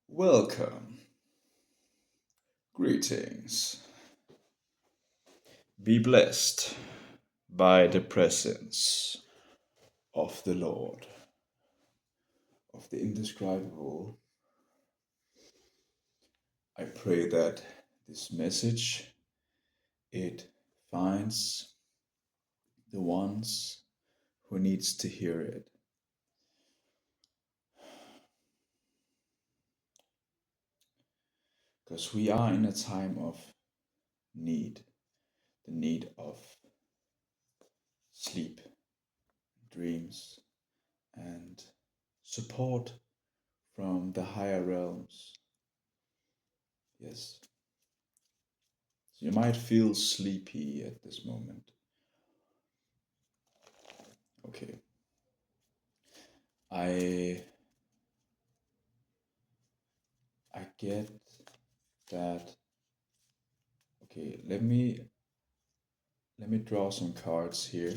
Welcome, greetings. Be blessed by the presence of the Lord, of the indescribable. I pray that this message it finds the ones who needs to hear it. Because we are in a time of need, the need of sleep, dreams, and support from the higher realms. Yes, so you might feel sleepy at this moment. Okay. I I get that. Okay, let me draw some cards here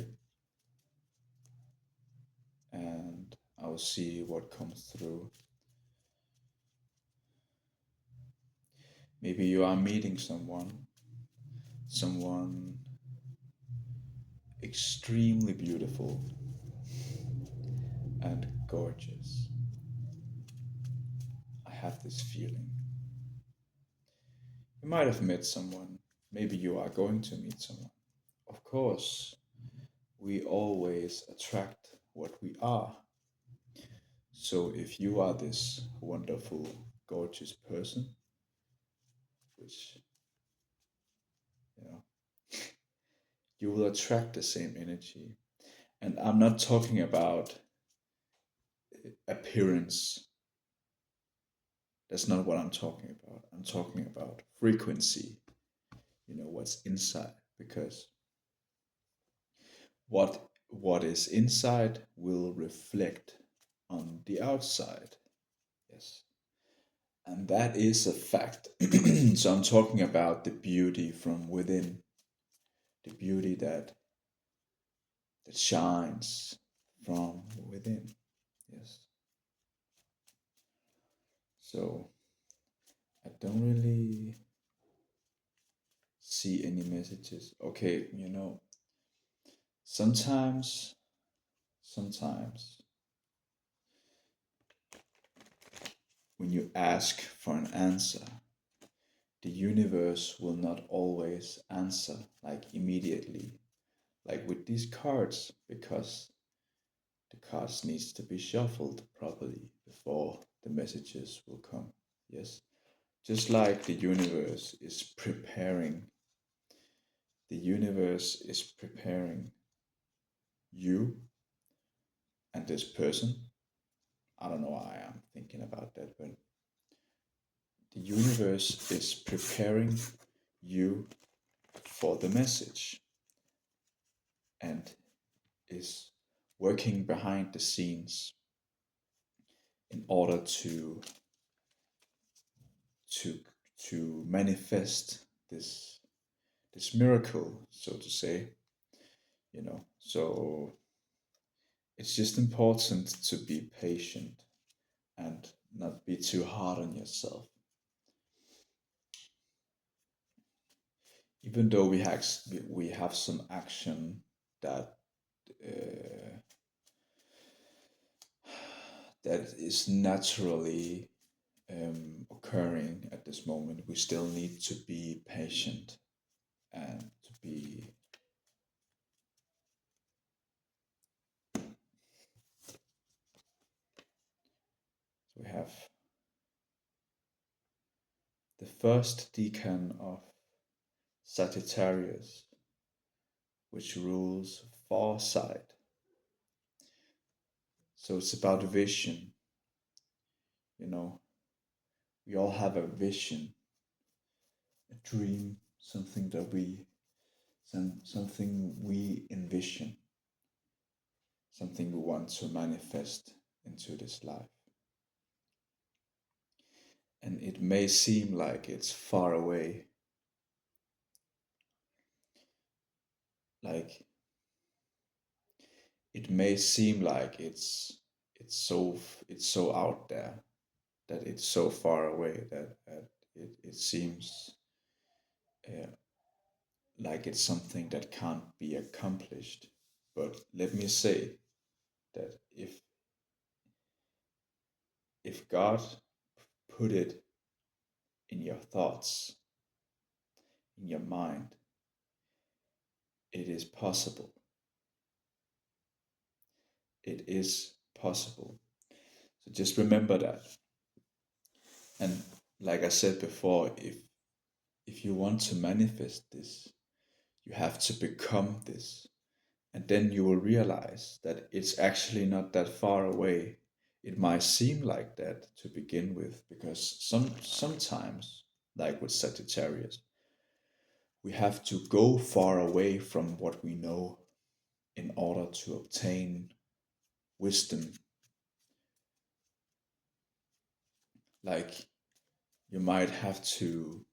and I'll see what comes through. Maybe you are meeting someone extremely beautiful and gorgeous. I have this feeling. You might have met someone. Maybe you are going to meet someone. Of course, we always attract what we are. So if you are this wonderful, gorgeous person, which you know, you will attract the same energy. And I'm not talking about appearance. That's not what I'm talking about. I'm talking about frequency, what's inside. Because what is inside will reflect on the outside. Yes. And that is a fact. So I'm talking about the beauty from within, the beauty that shines from within. Yes. So I don't really see any messages. Okay, sometimes, sometimes when you ask for an answer, the universe will not always answer like immediately, like with these cards, because the cards needs to be shuffled properly before the messages will come. Yes, just like the universe is preparing you and this person. I don't know why I'm thinking about that, but the universe is preparing you for the message and is working behind the scenes in order to to manifest this miracle, so to say. So it's just important to be patient and not be too hard on yourself. Even though we have some action that uh, that is naturally occurring at this moment, we still need to be patient and to be. So we have the first decan of Sagittarius, which rules foresight. So it's about vision. You know, we all have a vision, a dream, something we envision, something we want to manifest into this life. And it may seem like it's far away, like it may seem like it's so out there, that it's so far away that it seems uh, like it's something that can't be accomplished. But let me say that if God put it in your thoughts, in your mind, it is possible. It is possible. So just remember that. And like I said before, if you want to manifest this, you have to become this. And then you will realize that it's actually not that far away. It might seem like that to begin with, because sometimes, like with Sagittarius, we have to go far away from what we know in order to obtain wisdom. Like you might have to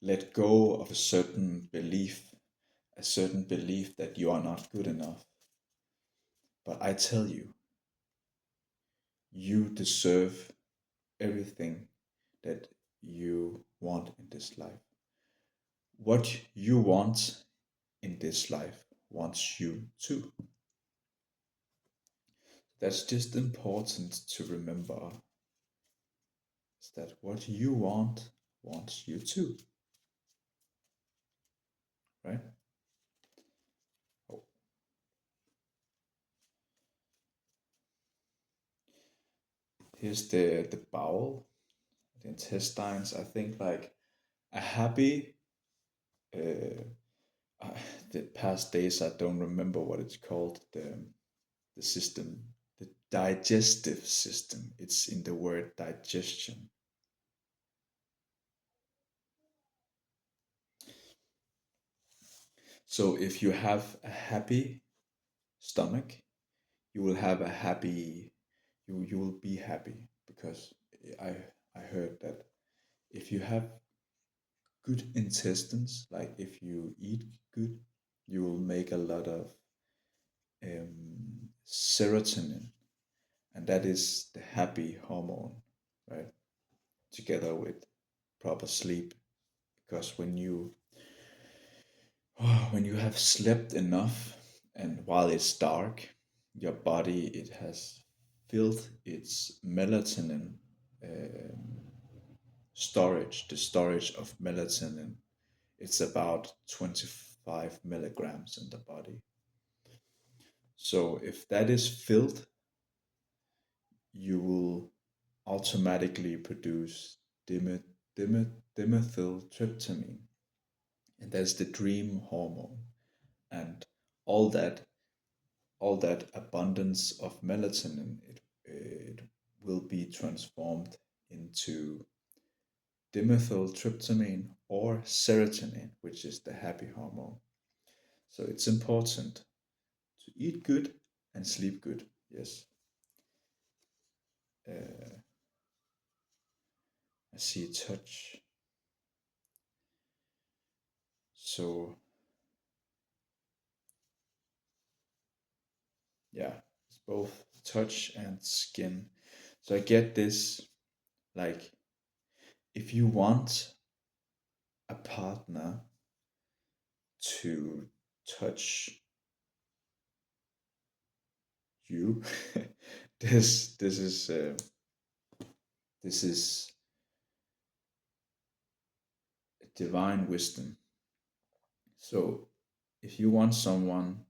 let go of a certain belief that you are not good enough. But I tell you, you deserve everything that you want in this life. What you want in this life wants you too. That's just important to remember, is that what you want wants you too, right? Oh, here's the bowel, the intestines. I think like a happy uh, uh, the past days I don't remember what it's called, the system, the digestive system. It's in the word digestion. So if you have a happy stomach, you will have a happy you will be happy, because I I heard that if you have good intestines, like if you eat good, you will make a lot of serotonin, and that is the happy hormone, right? Together with proper sleep, because when you have slept enough and while it's dark, your body it has filled its melatonin um, storage. The storage of melatonin, it's about 25 milligrams in the body. So if that is filled, you will automatically produce dime, dimethyltryptamine, and that's the dream hormone. And all that all that abundance of melatonin, it will be transformed into dimethyltryptamine or serotonin, which is the happy hormone. So it's important to eat good and sleep good. Yes. Uh, I see touch. So yeah, it's both touch and skin. So I get this, like if you want a partner to touch you, this this is divine wisdom. So if you want someone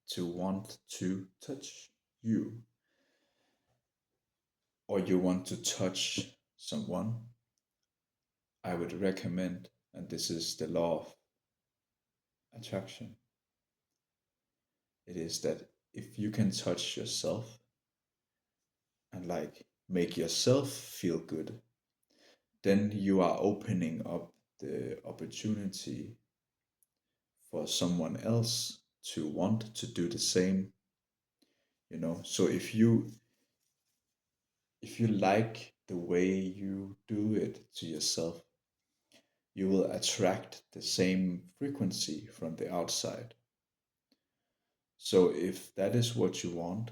to want to touch you, or you want to touch someone, I would recommend, and this is the law of attraction, it is that if you can touch yourself and like make yourself feel good, then you are opening up the opportunity for someone else to want to do the same. So if you like the way you do it to yourself, you will attract the same frequency from the outside. So if that is what you want,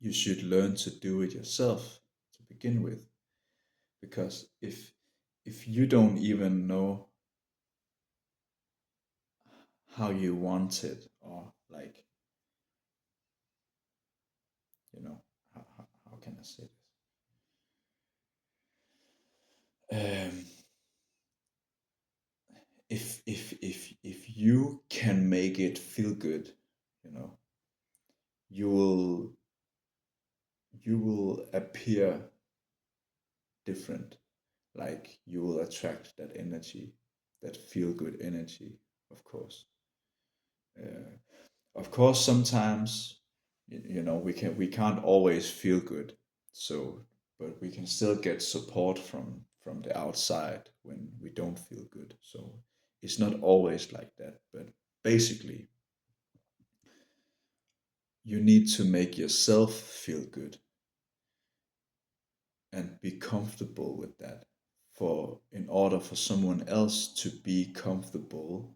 you should learn to do it yourself to begin with. Because if you don't even know how you want it, or like, how can I say this? If you can make it feel good, you know, you will you will appear different. Like you will attract that energy, that feel good energy, of course. Uh, of course, sometimes we can't always feel good. So, but we can still get support from the outside when we don't feel good. So it's not always like that. But basically, you need to make yourself feel good and be comfortable with that, for in order for someone else to be comfortable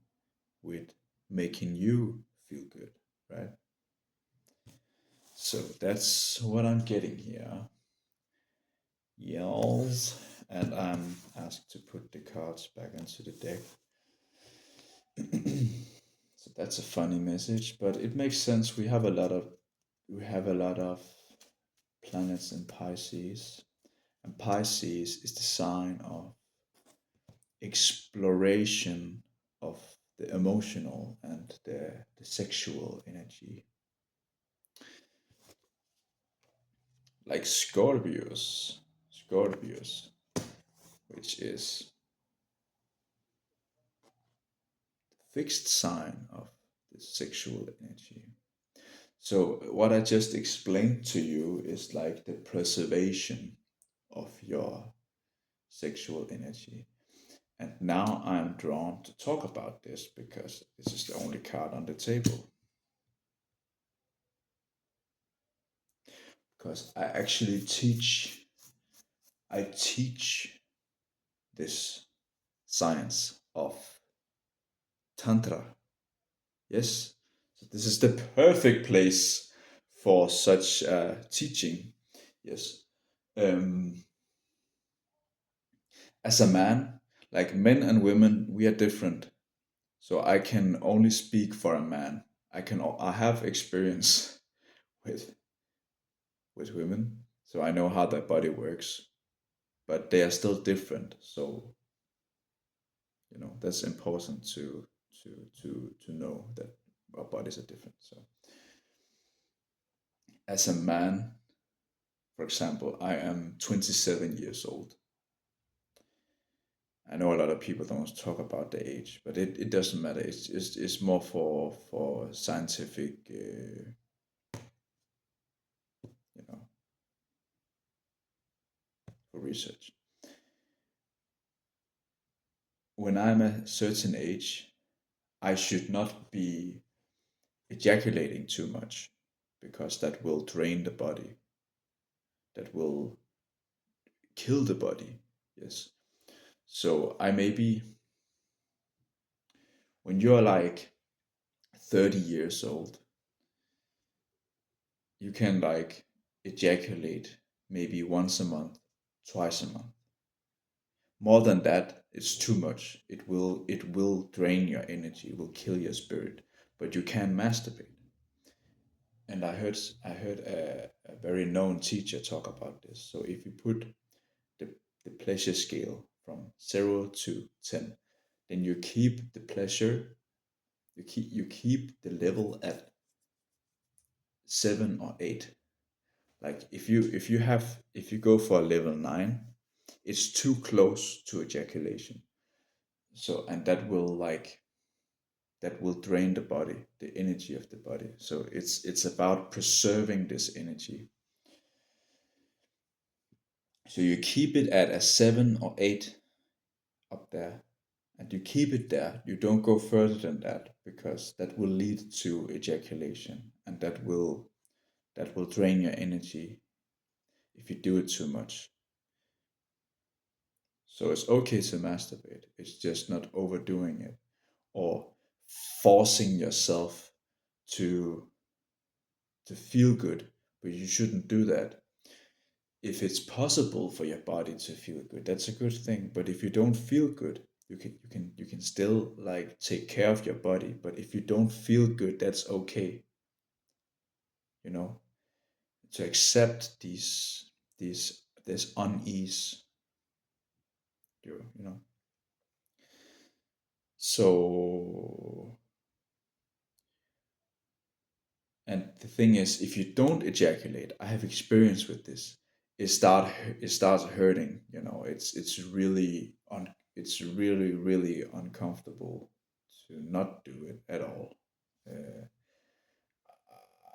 with making you feel good, right? So that's what I'm getting here. Yells, and I'm asked to put the cards back into the deck. So that's a funny message, but it makes sense. We have a lot of planets in Pisces, and Pisces is the sign of exploration of the emotional and the sexual energy. Like Scorpius, which is the fixed sign of the sexual energy. So, what I just explained to you is like the preservation of your sexual energy. And now I'm drawn to talk about this because this is the only card on the table. Because I teach this science of Tantra. Yes, so this is the perfect place for such teaching. Yes. Um, as a man, like men and women, we are different. So I can only speak for a man. I have experience with with women, so I know how their body works, but they are still different. So that's important to know that our bodies are different. So as a man, for example, I am 27 years old. I know a lot of people don't talk about the age, but it doesn't matter. It's more for scientific, you know, for research. When I'm a certain age, I should not be ejaculating too much because that will drain the body, that will kill the body. Yes. So I maybe when you're like 30 years old, you can like ejaculate maybe once a month, twice a month. More than that, it's too much. It will drain your energy, it will kill your spirit. But you can masturbate. And I heard a very known teacher talk about this. So if you put the, the pleasure scale from 0 to 10, then you keep the pleasure, you keep the level at 7 or 8. Like if you go for a level 9, it's too close to ejaculation. So and that will drain the body, the energy of the body. So it's about preserving this energy. So you keep it at a 7 or 8 up there, and you keep it there. You don't go further than that because that will lead to ejaculation, and that will drain your energy if you do it too much. So it's okay to masturbate. It's just not overdoing it or forcing yourself to to feel good but you shouldn't do that. If it's possible for your body to feel good, that's a good thing. But if you don't feel good, you can still like take care of your body. But if you don't feel good, that's okay. You know, to accept these this unease. You know. So, and the thing is, if you don't ejaculate, I have experience with this. It starts hurting. It's really really uncomfortable to not do it at all. Uh,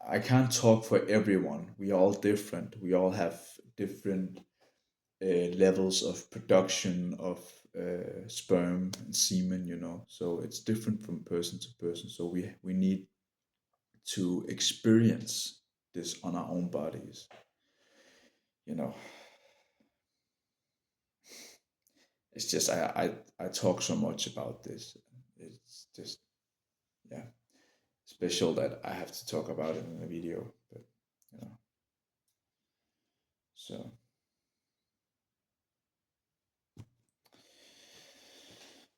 I can't talk for everyone. We are all different. We all have different levels of production of sperm and semen. So it's different from person to person. So we need to experience this on our own bodies. You know, it's just I talk so much about this. It's just, yeah, special that I have to talk about it in a video. But you know, so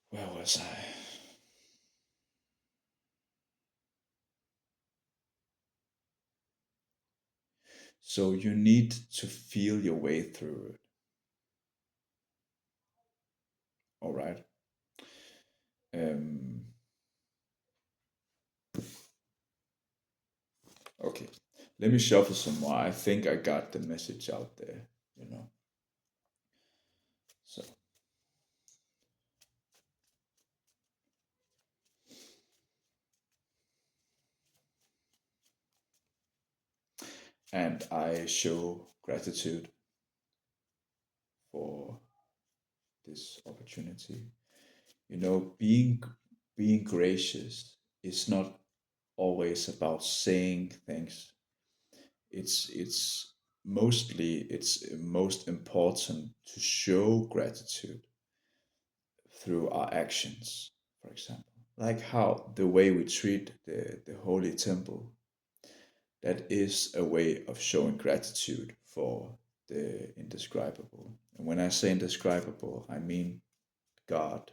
where was I? So you need to feel your way through it. All right. Um. Okay. Let me shuffle some more. I think I got the message out there. You know. So, and I show gratitude for this opportunity. Being gracious is not always about saying things. It's most important to show gratitude through our actions, for example. Like how the way we treat the holy temple, that is a way of showing gratitude for the indescribable. And when I say indescribable, I mean God,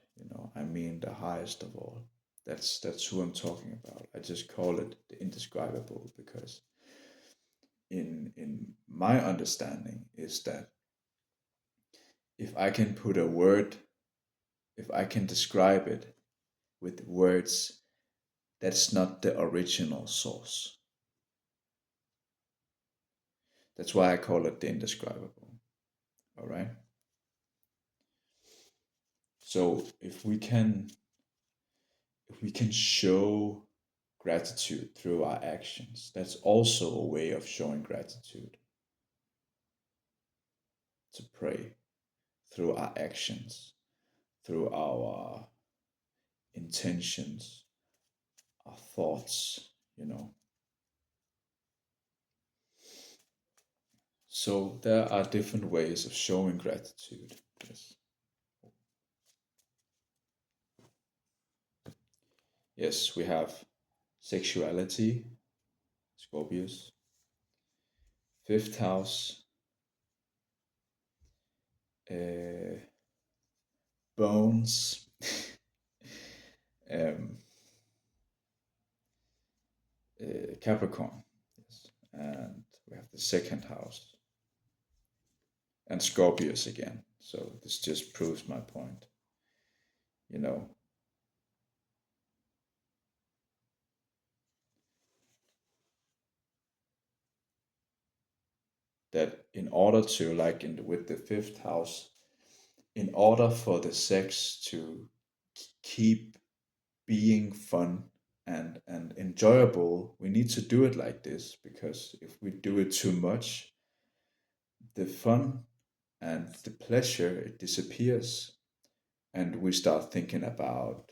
I mean the highest of all. That's who I'm talking about. I just call it the indescribable because in my understanding is that if I can put a word, if I can describe it with words, that's not the original source. That's why I call it the indescribable. All right. So if we can show gratitude through our actions, that's also a way of showing gratitude. To pray through our actions, through our intentions, our thoughts, you know. So there are different ways of showing gratitude. Yes. Yes, we have sexuality, Scorpius, fifth house, uh, bones, um, Capricorn. Yes. And we have the second house and Scorpius again. So this just proves my point. You know, that in order to, like with the fifth house, in order for the sex to keep being fun and enjoyable, we need to do it like this, because if we do it too much, the fun and the pleasure, it disappears, and we start thinking about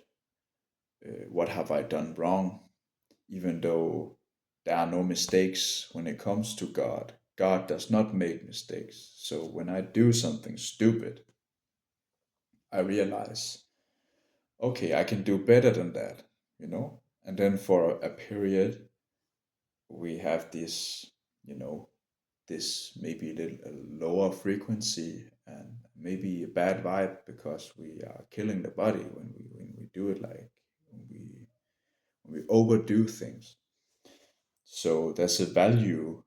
what have I done wrong, even though there are no mistakes when it comes to God. God does not make mistakes. So when I do something stupid, I realize, okay, I can do better than that. And then for a period, we have this, this maybe a lower frequency and maybe a bad vibe because we are killing the body when we do it, like when we overdo things. So there's a value,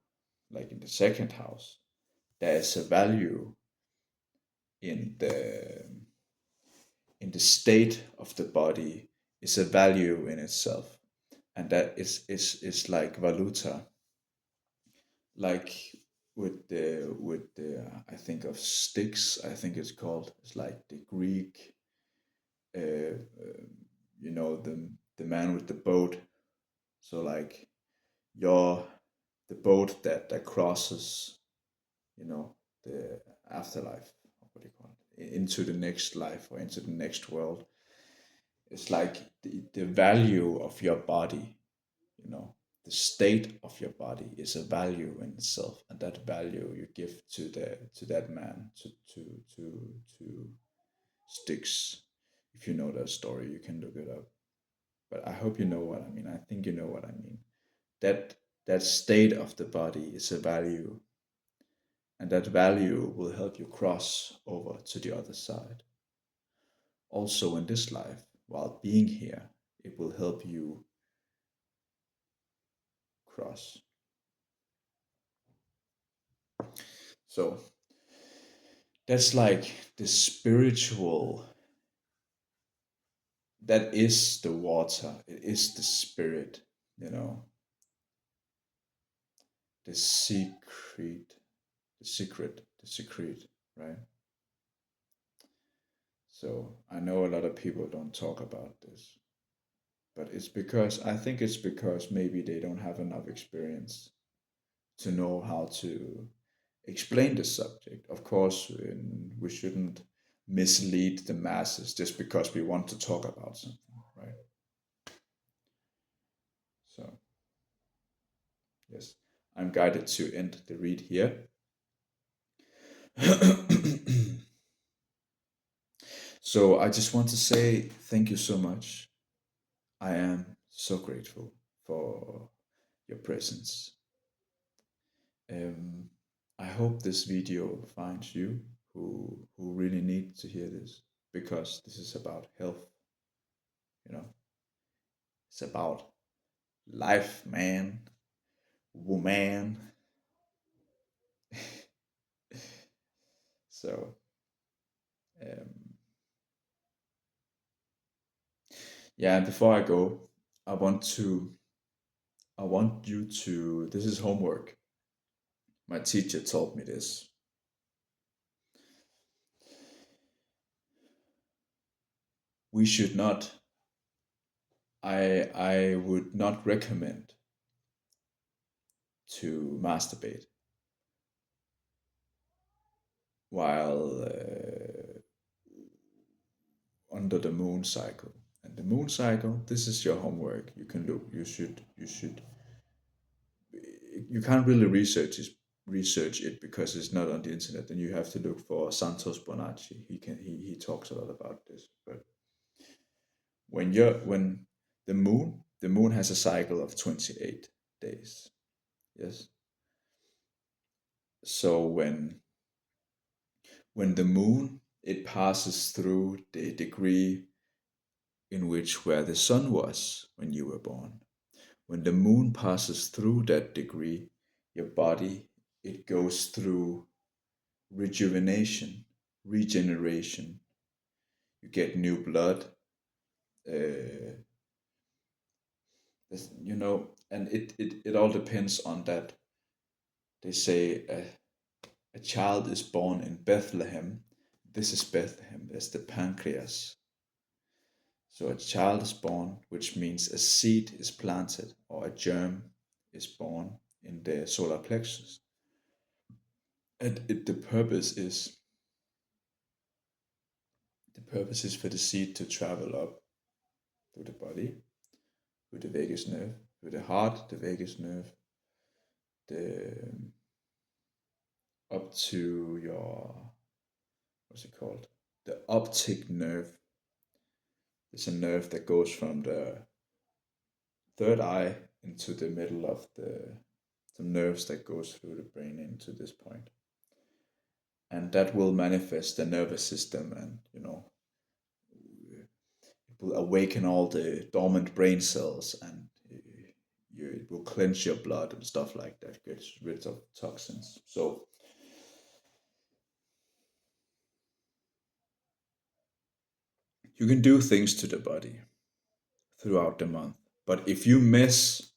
like in the second house, there's a value in the state of the body, is a value in itself, and that is like valuta, like with the I think of Styx, I think it's called. It's like the Greek, uh, uh, the man with the boat. So like your the boat that crosses, you know, the afterlife. What do you call it? Into the next life or into the next world. It's like the value of your body, you know, the state of your body is a value in itself, and that value you give to that man, to Styx. If you know that story, you can look it up. But I hope you know what I mean. I think you know what I mean. That state of the body is a value, and that value will help you cross over to the other side. Also, in this life, while being here, it will help you cross. So that's like the spiritual, that is the water, it is the spirit, you know, the secret, the secret, right? So I know a lot of people don't talk about this, but I think it's because maybe they don't have enough experience to know how to explain the subject. Of course, we shouldn't mislead the masses just because we want to talk about something, right? So, yes, I'm guided to end the read here. So, I just want to say thank you so much. I am so grateful for your presence. Um, I hope this video finds you who really need to hear this, because this is about health, you know. It's about life, man, woman. So, um, yeah, before I go, I want to, I want you to, this is homework. My teacher told me this. We should not, I would not recommend to masturbate while under the moon cycle. And the moon cycle, this is your homework. You can look, you can't really research it because it's not on the internet, and you have to look for Santos Bonacci. He talks a lot about this. But when the moon has a cycle of 28 days. Yes. So when the moon, it passes through the degree in which where the sun was when you were born. When the moon passes through that degree, your body, it goes through rejuvenation, regeneration. You get new blood, uh, and it all depends on that. They say a child is born in Bethlehem. This is Bethlehem, there's the pancreas. So a child is born, which means a seed is planted or a germ is born in the solar plexus. And the purpose is for the seed to travel up through the body, through the vagus nerve, through the heart, the vagus nerve, the up to your, what's it called? The optic nerve. It's a nerve that goes from the third eye into the middle of the the nerves that goes through the brain into this point, and that will manifest the nervous system, and it will awaken all the dormant brain cells, and it will cleanse your blood and stuff like that, gets rid of toxins. So you can do things to the body throughout the month, but if you mess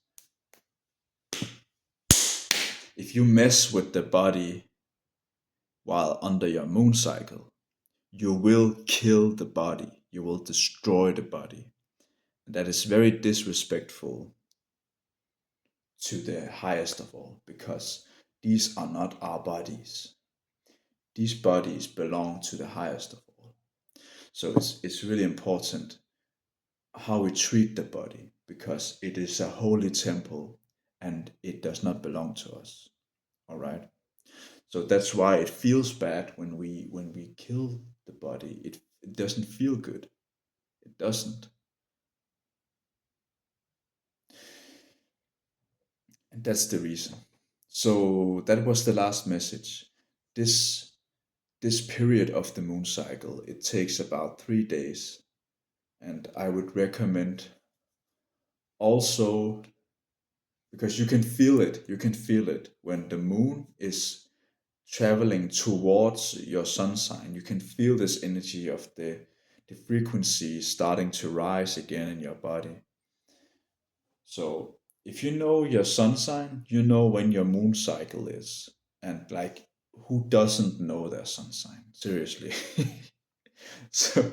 with the body while under your moon cycle, you will kill the body, you will destroy the body. And that is very disrespectful to the highest of all, because these are not our bodies. These bodies belong to the highest of all. So it's really important how we treat the body, because it is a holy temple and it does not belong to us. All right. So that's why it feels bad when we kill the body. It doesn't feel good. It doesn't. And that's the reason. So that was the last message. This this period of the moon cycle, it takes about 3 days, and I would recommend also, because you can feel it. You can feel it when the moon is traveling towards your sun sign. You can feel this energy of the frequency starting to rise again in your body. So if you know your sun sign, you know when your moon cycle is. And like, who doesn't know their sun sign? Seriously. So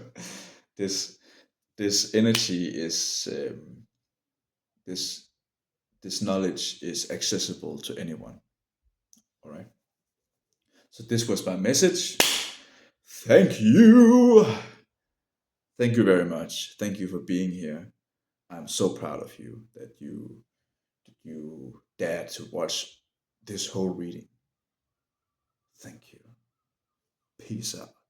this this energy is this this knowledge is accessible to anyone. All right. So this was my message. Thank you. Thank you very much. Thank you for being here. I'm so proud of you that you dared to watch this whole reading. Thank you. Peace out.